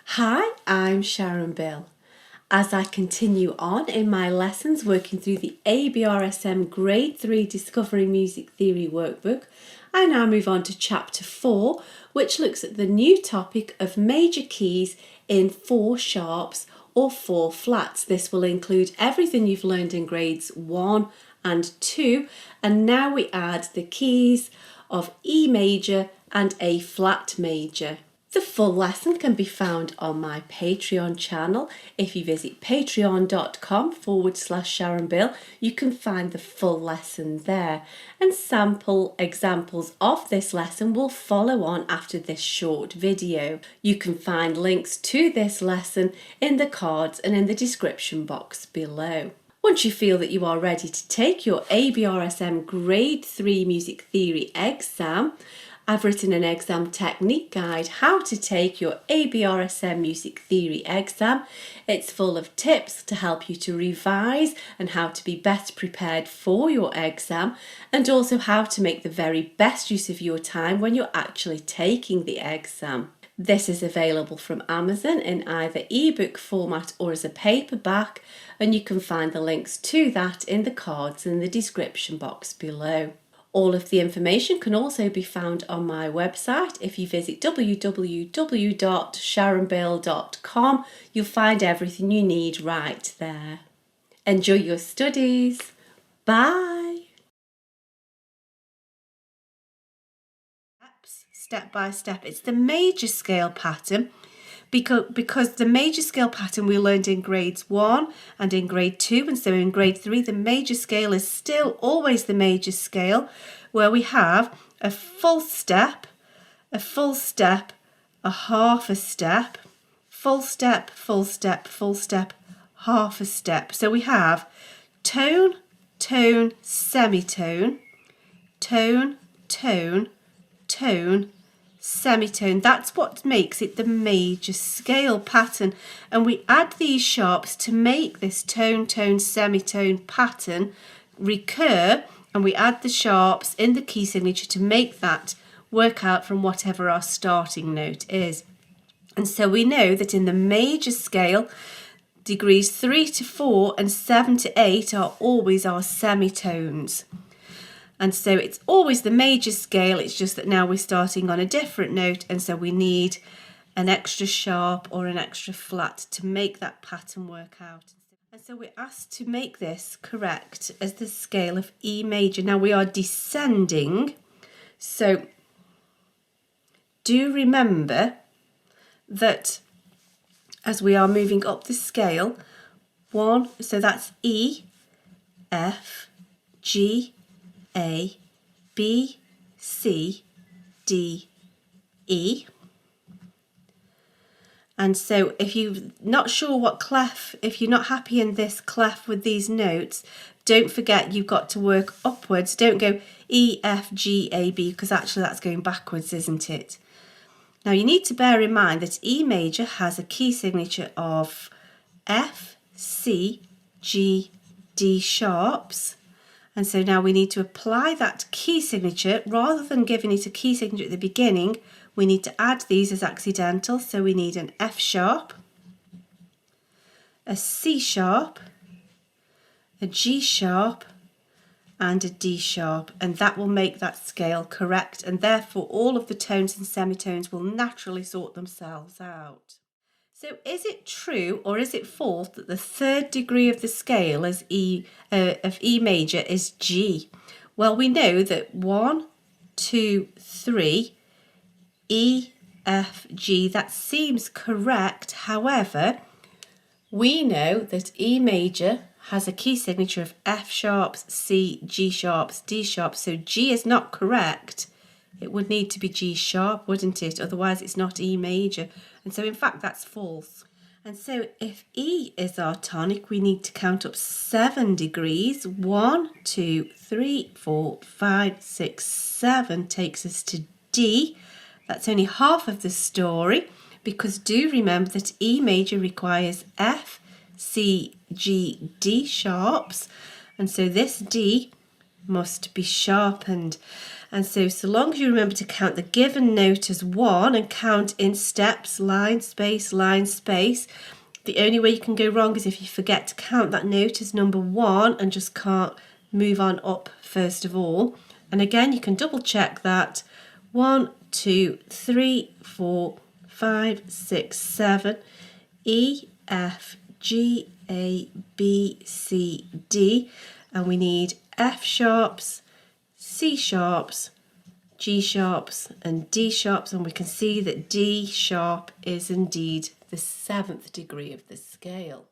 Hi, I'm Sharon Bill. As I continue on in my lessons working through the ABRSM Grade 3 Discovering Music Theory workbook, I now move on to Chapter 4, which looks at the new topic of major keys in 4 sharps or 4 flats. This will include everything you've learned in grades 1 and 2, and now we add the keys of E major and A flat major. The full lesson can be found on my Patreon channel. If you visit patreon.com/Sharon Bill, you can find the full lesson there. And sample examples of this lesson will follow on after this short video. You can find links to this lesson in the cards and in the description box below. Once you feel that you are ready to take your ABRSM Grade 3 Music Theory exam, I've written an exam technique guide, how to take your ABRSM Music Theory exam. It's full of tips to help you to revise and how to be better prepared for your exam, and also how to make the very best use of your time when you're actually taking the exam. This is available from Amazon in either ebook format or as a paperback, and you can find the links to that in the cards in the description box below. All of the information can also be found on my website. If you visit www.sharonbill.com, you'll find everything you need right there. Enjoy your studies. Bye. Step by step. It's the major scale pattern because the major scale pattern we learned in grades 1 and in grade 2, and so in grade 3 the major scale is still always the major scale, where we have a full step, a half a step, full step, full step, full step, half a step. So we have tone, tone, semitone, tone, tone, tone, semitone. That's what makes it the major scale pattern, and we add these sharps to make this tone, tone, semitone pattern recur, and we add the sharps in the key signature to make that work out from whatever our starting note is. And so we know that in the major scale, degrees 3 to 4 and 7 to 8 are always our semitones. And so it's always the major scale, it's just that now we're starting on a different note, and so we need an extra sharp or an extra flat to make that pattern work out. And so we're asked to make this correct as the scale of E major. Now we are descending, so do remember that as we are moving up the scale, 1, so that's E, F, G, A, B, C, D, E. And so if you're not sure what clef, if you're not happy in this clef with these notes, don't forget you've got to work upwards. Don't go E, F, G, A, B, because actually that's going backwards, isn't it? Now you need to bear in mind that E major has a key signature of F, C, G, D sharps. And so now we need to apply that key signature. Rather than giving it a key signature at the beginning, we need to add these as accidental. So we need an F sharp, a C sharp, a G sharp, and a D sharp. And that will make that scale correct. And therefore all of the tones and semitones will naturally sort themselves out. So is it true or is it false that the third degree of the scale as E major is G? Well, we know that 1, 2, 3, E, F, G, that seems correct. However, we know that E major has a key signature of F sharps, C, G sharps, D sharps, so G is not correct. It would need to be G sharp, wouldn't it? Otherwise it's not E major. And so in fact that's false. And so if E is our tonic, we need to count up 7 degrees. 1, 2, 3, 4, 5, 6, 7 takes us to D. That's only half of the story, because do remember that E major requires F, C, G, D sharps. And so this D must be sharpened. And so long as you remember to count the given note as 1 and count in steps, line, space, the only way you can go wrong is if you forget to count that note as number 1 and just can't move on up first of all. And again, you can double check that. 1, 2, 3, 4, 5, 6, 7, E, F, G, A, B, C, D. And we need F sharps, C sharps, G sharps and D sharps, and we can see that D sharp is indeed the 7th degree of the scale.